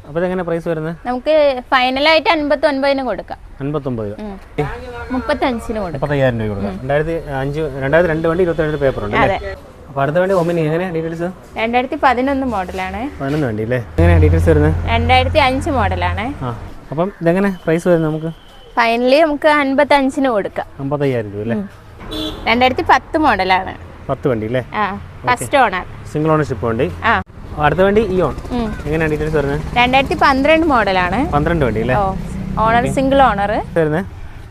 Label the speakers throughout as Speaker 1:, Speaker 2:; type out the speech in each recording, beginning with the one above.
Speaker 1: അപ്പോൾ ഇതെങ്ങനെ പ്രൈസ് വരുന്നത്?
Speaker 2: നമുക്ക് ഫൈനലായിട്ട് 59 കൊടുക്കാം.
Speaker 1: 59
Speaker 2: 35 കൊടുക്കാം.
Speaker 1: 35,000 രൂപ കൊടുക്കാം. 2002 വണ്ടി 22 പേപ്പർ ഉണ്ട് അല്ലേ? അപ്പോൾ അടുത്ത വണ്ടി ഒമിനി എങ്ങനെയാണ് ഡീറ്റെയിൽസ്?
Speaker 2: 2011 മോഡലാണ്.
Speaker 1: 11 വണ്ടി അല്ലേ? എങ്ങനെയാണ് ഡീറ്റെയിൽസ് വരുന്നത്?
Speaker 2: 2005 മോഡലാണ്.
Speaker 1: അപ്പം ഇതെങ്ങനെ പ്രൈസ് വരുന്നത് നമുക്ക്?
Speaker 2: ഫൈനലി നമുക്ക് 55 കൊടുക്കാം.
Speaker 1: 55,000 രൂപ അല്ലേ?
Speaker 2: 2010 മോഡലാണ്.
Speaker 1: 10 വണ്ടി അല്ലേ?
Speaker 2: ഫസ്റ്റ് ഓണർ,
Speaker 1: സിംഗിൾ ഓണർഷിപ്പ് വണ്ടി. അടുത്ത വണ്ടി ഇയോൺ എങ്ങനെയാണ് ഡീറ്റെയിൽസ് വരുന്നത്?
Speaker 2: 2012 മോഡലാണ്.
Speaker 1: 12 വണ്ടി അല്ലേ?
Speaker 2: ഓണർ സിംഗിൾ ഓണർ
Speaker 1: വരുന്നത്.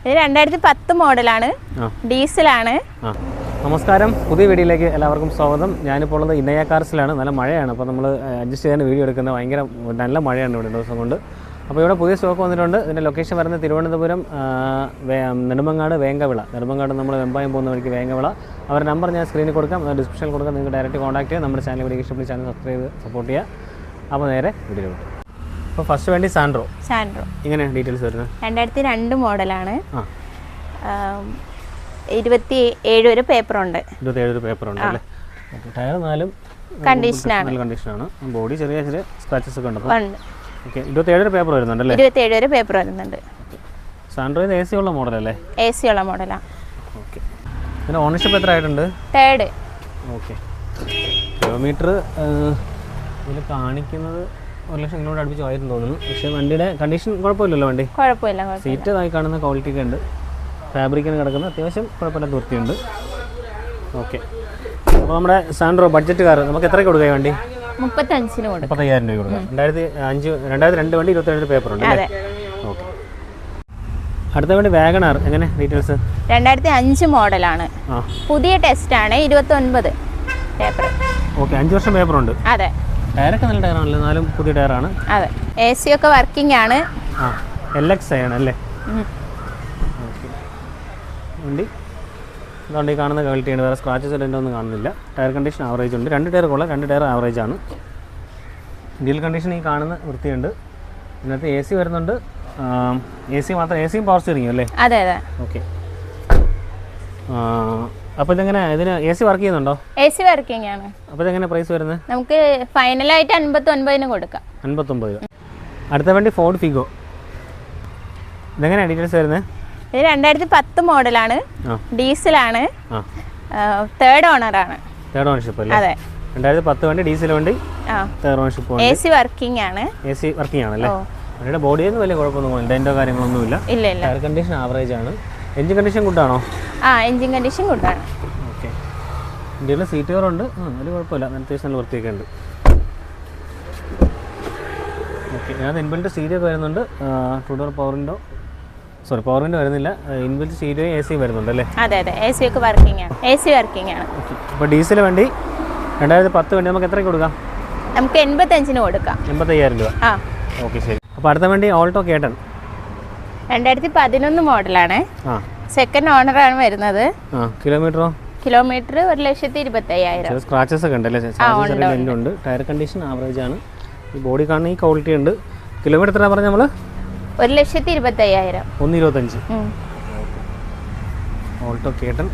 Speaker 2: ഇത് 2010 മോഡലാണ്, ഡീസലാണ്.
Speaker 1: നമസ്കാരം, പുതിയ വീഡിയോയിലേക്ക് എല്ലാവർക്കും സ്വാഗതം. ഞാനിപ്പോൾ ഉള്ളത് ഇന്നയ കാർസിലാണ്. നല്ല മഴയാണ്, അപ്പോൾ നമ്മൾ അഡ്ജസ്റ്റ് ചെയ്യാൻ വീഡിയോ എടുക്കുന്നത്. ഭയങ്കര നല്ല മഴയാണ് ഇവിടെ ദിവസം കൊണ്ട്. അപ്പോൾ ഇവിടെ പുതിയ സ്റ്റോക്ക് വന്നിട്ടുണ്ട്. ഇതിൻ്റെ ലൊക്കേഷൻ വരുന്നത് തിരുവനന്തപുരം നെടുമങ്ങാട് വേങ്കവിള. നെടുമങ്ങാട് നമ്മൾ വെമ്പായം പോകുന്ന വഴിക്ക് വേങ്കവിള. അവരുടെ നമ്പർ ഞാൻ സ്ക്രീനിൽ കൊടുക്കാം, ഡിസ്ക്രിപ്ഷനിൽ കൊടുക്കാം. നിങ്ങൾക്ക് ഡയറക്റ്റ് കോൺടാക്ട് ചെയ്യാം. നമ്മുടെ ചാനൽ വീഡിയോ ഇഷ്ടപ്പെട്ട ചാനൽ സബ്സ്ക്രൈബ് സപ്പോർട്ട് ചെയ്യുക. അപ്പോൾ നേരെ വീഡിയോ കിട്ടും. അപ്പോൾ ഫസ്റ്റ് വേണ്ടി സാൻഡ്രോ ഇങ്ങനെയാണ് ഡീറ്റെയിൽസ് വരുന്നത്? 2002
Speaker 2: മോഡലാണ്. 27 ഒരു പേപ്പറുണ്ട്.
Speaker 1: 27 പേപ്പറുണ്ട് അല്ലേ? ടയർ നാലും കണ്ടീഷനാണ്. ബോഡി ചെറിയ ചെറിയ സ്ക്രാച്ചസ് ഒക്കെ ഉണ്ട്. Okay, 27 paper വരുന്നുണ്ടല്ലേ?
Speaker 2: 27 പേപ്പർ വരുന്നുണ്ട്.
Speaker 1: സാൻഡ്രോയിഡ് AC ഉള്ള മോഡലല്ലേ?
Speaker 2: AC ഉള്ള മോഡലാണ്.
Speaker 1: ഓക്കെ, പിന്നെ ഓണർഷിപ്പ് എത്ര ആയിട്ടുണ്ട്?
Speaker 2: തേർഡ്.
Speaker 1: ഓക്കെ, കിലോമീറ്റർ ഇതിൽ കാണിക്കുന്നത് 1,00,000 കിലോമീറ്റർ അടുപ്പിച്ച് ആയിരുന്നു തോന്നുന്നു. പക്ഷേ വണ്ടിയുടെ കണ്ടീഷൻ കുഴപ്പമില്ലല്ലോ? വണ്ടി
Speaker 2: കുഴപ്പമില്ല.
Speaker 1: സീറ്റ് ആയി കാണുന്ന ക്വാളിറ്റി ഒക്കെ ഉണ്ട്. ഫാബ്രിക്കിന് കിടക്കുന്ന അത്യാവശ്യം കുഴപ്പമില്ലാത്ത വൃത്തിയുണ്ട്. ഓക്കെ, അപ്പോൾ നമ്മുടെ സാൻഡ്രോ ബഡ്ജറ്റ് കാർ നമുക്ക് എത്രയ്ക്ക് കൊടുക്കാം? വണ്ടി
Speaker 2: 35,000 കൊടുക്കാം.
Speaker 1: 35,000 രൂപ കൊടുക്കാം. 2002 വണ്ടി 27 പേപ്പർ ഉണ്ട് അല്ലേ? ഓക്കെ, അടുത്ത വണ്ടി വാഗണാർ എങ്ങനെ ഡീറ്റെയിൽസ്?
Speaker 2: 2005 മോഡലാണ്. പുതിയ ടെസ്റ്റ് ആണ്. 29 പേപ്പർ.
Speaker 1: ഓക്കെ, 5 വർഷം പേപ്പർ ഉണ്ട്.
Speaker 2: അതെ.
Speaker 1: ടയറൊക്കെ നല്ല ടയറാണല്ലോ, എന്നാലും പുതിയ ടയറാണ്.
Speaker 2: അതെ, AC ഒക്കെ വർക്കിംഗ് ആണ്.
Speaker 1: LX ആണ് അല്ലേ? വണ്ടി അതുകൊണ്ട് ഈ കാണുന്ന ക്വാളിറ്റിയാണ്. വേറെ സ്ക്രാച്ചസ് ഒന്നും കാണുന്നില്ല. ടയർ കണ്ടീഷൻ ആവറേജ് ഉണ്ട്. 2 ടയർ കൊള്ളാം, 2 ടയർ ആവറേജ് ആണ്. ഡീൽ കണ്ടീഷൻ ഈ കാണുന്ന വൃത്തിയുണ്ട്. ഇതിനകത്ത് AC വരുന്നുണ്ട്. AC മാത്രം, ACയും പവർ സ്റ്റിയറിംഗും അല്ലേ?
Speaker 2: അതെ അതെ.
Speaker 1: ഓക്കെ, അപ്പോൾ ഇതെങ്ങനെ ഇതിന് AC വർക്ക് ചെയ്യുന്നുണ്ടോ?
Speaker 2: AC വർക്കിംഗ് ആണ്.
Speaker 1: അപ്പോൾ ഇതെങ്ങനെ പ്രൈസ് വരുന്നത്?
Speaker 2: നമുക്ക് ഫൈനലായിട്ട് 59 കൊടുക്കാം.
Speaker 1: 59. അടുത്ത വണ്ടി ഫോർഡ് ഫിഗോ ഇതെങ്ങനെയാണ് ഡീറ്റെയിൽസ് വരുന്നത്?
Speaker 2: ഇത് 2010 മോഡലാണ്, ഡീസലാണ്, തേർഡ് ഓണറാണ്.
Speaker 1: തേർഡ് ഓണർഷിപ്പ് അല്ലേ?
Speaker 2: അതെ.
Speaker 1: 2010 വണ്ടി, ഡീസൽ വണ്ടി, തേർഡ് ഓണർഷിപ്പ്.
Speaker 2: AC വർക്കിംഗ് ആണ്.
Speaker 1: AC വർക്കിംഗ് ആണല്ലേ? വണ്ടിയുടെ ബോഡിയൊന്നും വലിയ കുഴപ്പമൊന്നും ഡെന്റോ കാര്യങ്ങളൊന്നുമില്ല.
Speaker 2: ഇല്ല.
Speaker 1: ടയർ കണ്ടീഷൻ ആവറേജ് ആണ്. എഞ്ചിൻ കണ്ടീഷൻ ഗുഡാണോ?
Speaker 2: എഞ്ചിൻ കണ്ടീഷൻ ഗുഡാണ്.
Speaker 1: ഓക്കെ, ഇന്ത്യയിൽ സീറ്റ് കവറുണ്ട്, വലിയ കുഴപ്പമില്ല, അത്യാവശ്യം നല്ല വൃത്തിയൊക്കെ ഉണ്ട്. ഓക്കെ, ഇതിനകത്ത് ഇൻബിൽറ്റ് സ്റ്റീരിയോ വരുന്നുണ്ട്. 2 ഡോർ പവർ വിൻഡോ വരുന്നില്ല. ഇൻബിൽറ്റ് സ്റ്റീരിയോയും AC വരുന്നുണ്ട് അല്ലേ?
Speaker 2: അതെ അതെ, AC ഒക്കെ വർക്കിംഗ് ആണ്. AC വർക്കിംഗ് ആണ്.
Speaker 1: ഓക്കെ, അപ്പോൾ ഡീസൽ വണ്ടി 2010 വണ്ടി നമുക്ക് എത്രയ്ക്ക് കൊടുക്കാം?
Speaker 2: നമുക്ക് 85 കൊടുക്കാം.
Speaker 1: 85,000 രൂപ. ഓക്കെ, ശരി. അപ്പോൾ അടുത്ത വണ്ടി ഓൾട്ടോ കേട്ടൺ
Speaker 2: 2011 മോഡലാണ്. സെക്കൻഡ് ഓണറാണ് വരുന്നത്. കിലോമീറ്റർ 1,25,000.
Speaker 1: സ്ക്രാച്ചസ് ഒക്കെ ഉണ്ടല്ലേ? ഉണ്ട്. ടയർ കണ്ടീഷൻ ആവറേജ് ആണ്. ഈ ബോഡി കാണുന്ന ഈ ക്വാളിറ്റി ഉണ്ട്. കിലോമീറ്റർ എത്ര പറഞ്ഞ നമ്മൾ?
Speaker 2: 1,25,000.
Speaker 1: 1,25,000. ഓൾട്ടോ കേട്ടൺ.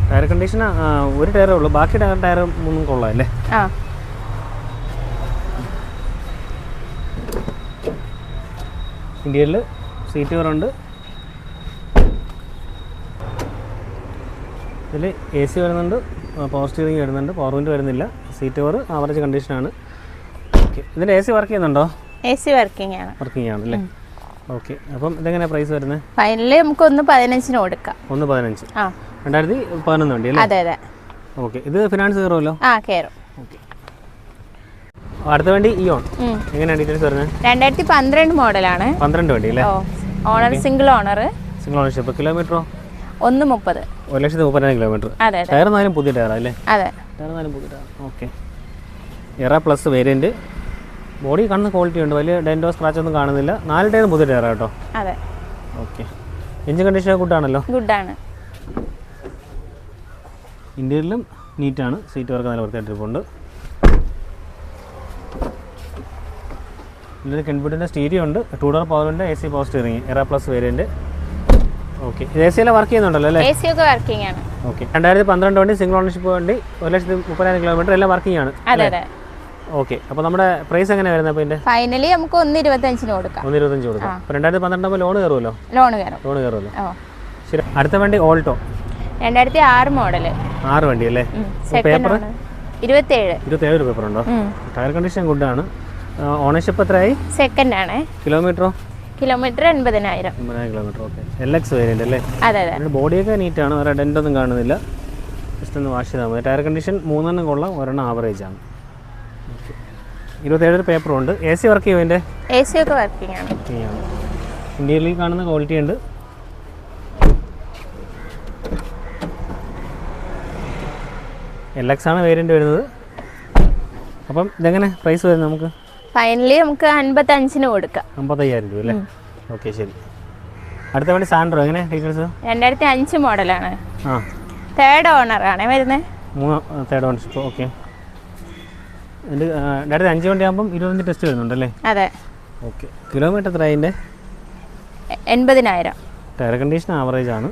Speaker 1: ടയർ കണ്ടീഷൻ ഒരു ടയറേ ഉള്ളൂ, ബാക്കി ടയർ മൂന്നും കൊള്ളാം അല്ലേ? ഇന്ത്യയിൽ സീറ്റ് കവറുണ്ട്. ഇതിൽ AC വരുന്നുണ്ട്, പവർ സ്റ്റിയറിംഗ് വരുന്നുണ്ട്, പവർ വിൻഡോ വരുന്നില്ല. സീറ്റ് കവർ ആവറേജ് കണ്ടീഷനാണ്. ഓക്കെ, ഇതിൻ്റെ AC വർക്ക് ചെയ്യുന്നുണ്ടോ?
Speaker 2: AC വർക്കിംഗ് ആണ്.
Speaker 1: വർക്കിംഗ് ആണല്ലേ? ഓക്കെ, അപ്പം ഇതെങ്ങനെയാണ് പ്രൈസ് വരുന്നത്?
Speaker 2: ഫൈനലി നമുക്ക് 1,15 കൊടുക്കാം.
Speaker 1: 1,15. 2011 വണ്ടി അല്ലേ?
Speaker 2: അതെ അതെ.
Speaker 1: ഓക്കെ, ഇത് ഫിനാൻസ് കയറുമല്ലോ?
Speaker 2: കയറും.
Speaker 1: ഓക്കെ, അടുത്ത വണ്ടി ഇയോൺ എങ്ങനെയാണ് ഡീറ്റെയിൽസ് വരുന്നത്?
Speaker 2: 2012 മോഡലാണ്.
Speaker 1: 12 വണ്ടി അല്ലേ?
Speaker 2: Owner single
Speaker 1: ownership. കിലോമീറ്ററോ?
Speaker 2: 1,30.
Speaker 1: 1,30,000 കിലോമീറ്റർ. ടയർ നാലും പുതിയ ടയറാ അല്ലേ?
Speaker 2: അതെ,
Speaker 1: ടയർ നാലും പുതിയ tyre. Okay, Era plus variant. Body കാണുന്ന ക്വാളിറ്റി ഉണ്ട്, വലിയ ഡെൻറ്റോ സ്ക്രാച്ച് ഒന്നും കാണുന്നില്ല. 4 ടയർ പുതിയ ടയറാ കേട്ടോ?
Speaker 2: അതെ.
Speaker 1: ഓക്കെ, എഞ്ചിൻ കണ്ടീഷൻ ഗുഡാണല്ലോ?
Speaker 2: ഗുഡാണ്.
Speaker 1: ഇന്ത്യയിലും നീറ്റാണ്. സീറ്റ് വർക്ക് നല്ല വൃത്തിയായിട്ടിരിപ്പുണ്ട്. ഇതിൽ കെൻബുഡിൻ്റെ സ്റ്റീരിയോ ഉണ്ട്. 2 door power window, AC power steering, എറ പ്ലസ് വേരിയൻറ്റ്. ഓക്കെ, ഇത് AC എല്ലാം വർക്ക് ചെയ്യുന്നുണ്ടല്ലോ അല്ലേ?
Speaker 2: AC ഒക്കെ വർക്കിംഗ് ആണ്.
Speaker 1: ഓക്കെ, 2012 വണ്ടി, സിംഗിൾ ഓണർഷിപ്പ് വണ്ടി, 1,30,000 കിലോമീറ്റർ, എല്ലാം വർക്കിംഗ് ആണ്.
Speaker 2: അതെ അതെ.
Speaker 1: ഓക്കെ. അപ്പോൾ നമ്മുടെ പ്രൈസ് എങ്ങനെയാണ് വരുന്നത്? അപ്പോൾ ഇതിൻ്റെ
Speaker 2: ഫൈനലി നമുക്ക് 1.25 കൊടുക്കാം.
Speaker 1: 1.25 കൊടുക്കാം. അപ്പോൾ 2012 ലോൺ കയറുമല്ലോ?
Speaker 2: ലോൺ കയറുമല്ലോ.
Speaker 1: ശരി. അടുത്ത വണ്ടി ഓൾട്ടോ
Speaker 2: 2006 മോഡൽ.
Speaker 1: 6 വണ്ടി അല്ലേ? പേപ്പർ
Speaker 2: 27
Speaker 1: പേപ്പർ ഉണ്ടോ? ടയർ കണ്ടീഷൻ ഗുഡാണ്. ഓണർഷിപ്പ് എത്രയായി?
Speaker 2: സെക്കൻഡ് ആണ്.
Speaker 1: Kilometre
Speaker 2: 80,000
Speaker 1: kilometre. Okay. LX variant അല്ലേ?
Speaker 2: അതെ.
Speaker 1: ബോഡിയൊക്കെ നീറ്റാണ്, വേറെ ഡെൻ്റൊന്നും കാണുന്നില്ല. ജസ്റ്റ് ഒന്ന് വാഷ് ചെയ്താൽ മതി. ടയർ കണ്ടീഷൻ 3 കൊള്ളാം, 1 ആവറേജ് ആണ്. 27 പേപ്പറും ഉണ്ട്. AC വർക്ക് ചെയ്യുമോ? ഇതിൻ്റെ
Speaker 2: AC ഒക്കെ വർക്കിംഗ് ആണ്.
Speaker 1: ഇന്ത്യയിൽ കാണുന്ന ക്വാളിറ്റി ഉണ്ട്. LX ആണ് വേരിയൻ്റ് വരുന്നത്. അപ്പം ഇതെങ്ങനെ പ്രൈസ് വരുന്നത് നമുക്ക്?
Speaker 2: ഫൈനലി നമുക്ക് 55 കൊടുക്കാം.
Speaker 1: 55,000 രൂപ അല്ലേ? ഓക്കെ, ശരി. അടുത്ത വണ്ടി സാൻഡ്രോ, എങ്ങനെ ഡീറ്റെയിൽസ്?
Speaker 2: 2005 മോഡലാണ്.
Speaker 1: ആ,
Speaker 2: തേർഡ് ഓണർ ആണ് വരുന്നത്.
Speaker 1: 3 തേർഡ് ഓണർഷിപ്പ്. ഓക്കെ. എൻ്റെ 2005 വണ്ടി ആകുമ്പം 25 ടെസ്റ്റ് വരുന്നുണ്ടല്ലേ?
Speaker 2: അതെ.
Speaker 1: ഓക്കെ. കിലോമീറ്റർ എത്ര അതിൻ്റെ?
Speaker 2: 80,000.
Speaker 1: ടയർ കണ്ടീഷൻ ആവറേജ് ആണ്.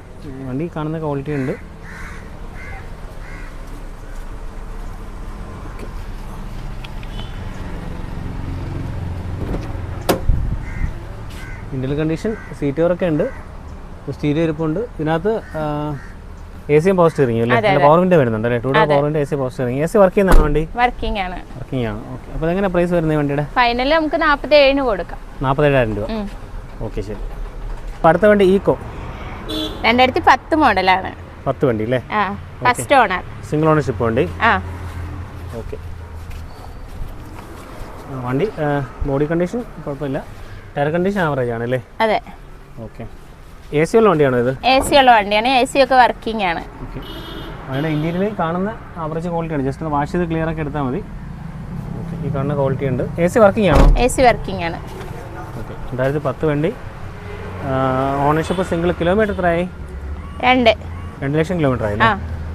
Speaker 1: വണ്ടി കാണുന്ന ക്വാളിറ്റി ഉണ്ട്. ഇന്ത്യൻ കണ്ടീഷൻ, സീറ്റ് കവറൊക്കെ ഉണ്ട്, സ്റ്റീരിയോ ഇരിപ്പുണ്ട്. ഇതിനകത്ത് AC പവർ സ്റ്റിയറിംഗ് അല്ലേ? പവർ വിൻഡോ വരുന്നുണ്ട് അല്ലേ? 2 power window, AC power steering. AC work ചെയ്യുന്നതാണ് വണ്ടി?
Speaker 2: വർക്കിംഗ് ആണ്.
Speaker 1: ഓക്കെ. അപ്പോൾ എങ്ങനെ പ്രൈസ് വരുന്നത് വണ്ടിയുടെ?
Speaker 2: ഫൈനലി നമുക്ക് 47 കൊടുക്കാം.
Speaker 1: 47,000 രൂപ. ഓക്കെ, ശരി. അപ്പോൾ അടുത്ത വണ്ടി ഈക്കോ
Speaker 2: 2010 മോഡലാണ്.
Speaker 1: 10 വണ്ടി അല്ലേ?
Speaker 2: ഫസ്റ്റ് ഓണർ,
Speaker 1: സിംഗിൾ ഓണർഷിപ്പ് വണ്ടി. ഓക്കെ. വണ്ടി ബോഡി കണ്ടീഷൻ കുഴപ്പമില്ല, ടയർ കണ്ടീഷൻ ആവറേജ് ആണല്ലേ?
Speaker 2: അതെ.
Speaker 1: ഓക്കെ. AC ഉള്ള വണ്ടിയാണോ ഇത്?
Speaker 2: AC ഉള്ള വണ്ടിയാണ്. AC ഒക്കെ വർക്കിംഗ് ആണ്.
Speaker 1: ഓക്കെ. അതിൻ്റെ ഇന്റീരിയറിൽ കാണുന്ന ആവറേജ് ക്വാളിറ്റിയാണ്. ജസ്റ്റ് ഒന്ന് വാഷ് ചെയ്ത് ക്ലിയർ ആക്കി എടുത്താൽ മതി. ഓക്കെ. ഈ കാണുന്ന ക്വാളിറ്റി ഉണ്ട്. AC വർക്കിംഗ് ആണോ?
Speaker 2: AC വർക്കിംഗ് ആണ്.
Speaker 1: ഓക്കെ. 2010 വണ്ടി. Ownership single. കിലോമീറ്റർ എത്രയായി? 2 ലക്ഷം കിലോമീറ്റർ ആയില്ലേ?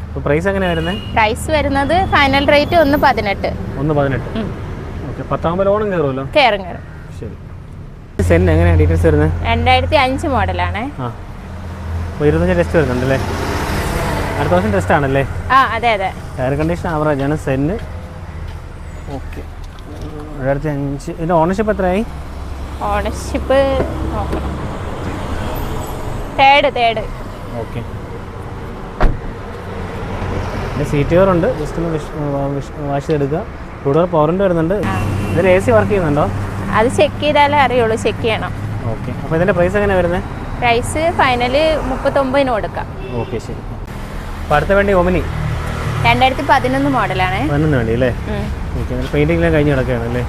Speaker 1: അപ്പോൾ പ്രൈസ് എങ്ങനെയാണ് വരുന്നത്?
Speaker 2: പ്രൈസ് വരുന്നത് ഫൈനൽ റേറ്റ് 1.18.
Speaker 1: 1.18. ഓക്കെ. 10 ലോണും കയറുമല്ലോ?
Speaker 2: കയറും.
Speaker 1: ശരി. സെൻ എങ്ങനെയാണ് ഡീറ്റെയിൽസ് വരുന്നത്?
Speaker 2: 2005 മോഡലാണ്.
Speaker 1: അപ്പോൾ 25 ടെസ്റ്റ് വരുന്നുണ്ടല്ലേ? അടുത്ത വർഷം ടെസ്റ്റ് ആണല്ലേ?
Speaker 2: അതെ.
Speaker 1: ടയർ കണ്ടീഷൻ ആവറേജ് ആണ് സെന്ന്. ഓക്കെ. 2005. ഇതിൻ്റെ ഓണർഷിപ്പ് എത്രയായി?
Speaker 2: Ownership third.
Speaker 1: ഓക്കെ. പിന്നെ സീറ്റ് കവർ ഉണ്ട്, ജസ്റ്റ് ഒന്ന് വാഷ് ചെയ്തെടുക്കുക. 2 ഡോർ പവർ വിൻഡോ വരുന്നുണ്ട്. ഇതിൽ AC വർക്ക് ചെയ്യുന്നുണ്ടോ?
Speaker 2: അത് ചെക്ക് ചെയ്താലേ അറിയുള്ളൂ. ചെക്ക് ചെയ്യണം.
Speaker 1: ഓക്കെ. അപ്പോൾ ഇതിൻ്റെ പ്രൈസ് എങ്ങനെയാണ് വരുന്നത്?
Speaker 2: പ്രൈസ് ഫൈനല് 39 കൊടുക്കാം.
Speaker 1: ഓക്കെ, ശരി. അപ്പോൾ അടുത്ത വണ്ടി ഒമിനി
Speaker 2: 2011 മോഡലാണ്.
Speaker 1: 11 വണ്ടി അല്ലേ? ഓക്കെ. പെയിൻറ്റിംഗ് കഴിഞ്ഞ് കിടക്കുകയാണ് അല്ലേ?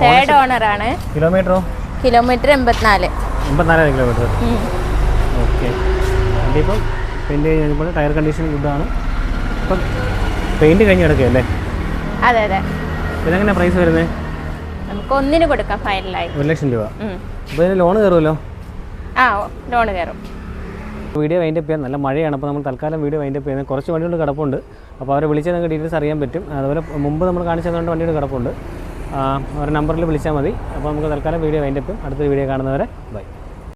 Speaker 2: തേർഡ് ഓണർ ആണ്.
Speaker 1: കിലോമീറ്ററോ?
Speaker 2: Kilometre 84,000
Speaker 1: kilometre. ഓക്കെ. വണ്ടി ഇപ്പം പെയിൻറ്റ് കഴിഞ്ഞപ്പോൾ ടയർ കണ്ടീഷൻ ഗുഡാണ്. ഇപ്പം പെയിൻറ്റ് കഴിഞ്ഞ് കിടക്കുകയല്ലേ?
Speaker 2: അതെ.
Speaker 1: ഇതെങ്ങനെ പ്രൈസ് വരുന്നത്?
Speaker 2: നമുക്ക് 1 കൊടുക്കാം ഫൈനലായി.
Speaker 1: 1 ലക്ഷം രൂപ. അപ്പോൾ ഇതിന് ലോൺ കയറുമല്ലോ?
Speaker 2: ലോൺ കയറും.
Speaker 1: വീഡിയോ വൈൻഡപ്പ് ചെയ്യാൻ നല്ല മഴയാണ്. അപ്പോൾ നമ്മൾ തൽക്കാലം വീഡിയോ വൈൻഡപ്പ് ചെയ്യുന്നത്. കുറച്ച് വണ്ടികൾ കിടപ്പുണ്ട്. അപ്പോൾ അവരെ വിളിച്ചാൽ നിങ്ങൾക്ക് ഡീറ്റെയിൽസ് അറിയാൻ പറ്റും. അതുപോലെ മുമ്പ് നമ്മൾ കാണിച്ചു തന്നുകൊണ്ട് വണ്ടികൾ കിടപ്പുണ്ട്. അവരുടെ നമ്പറിൽ വിളിച്ചാൽ മതി. അപ്പോൾ നമുക്ക് തൽക്കാലം വീഡിയോ വൈൻഡപ്പ് ചെയ്യും. അടുത്ത വീഡിയോ കാണുന്നവരെ ബൈ.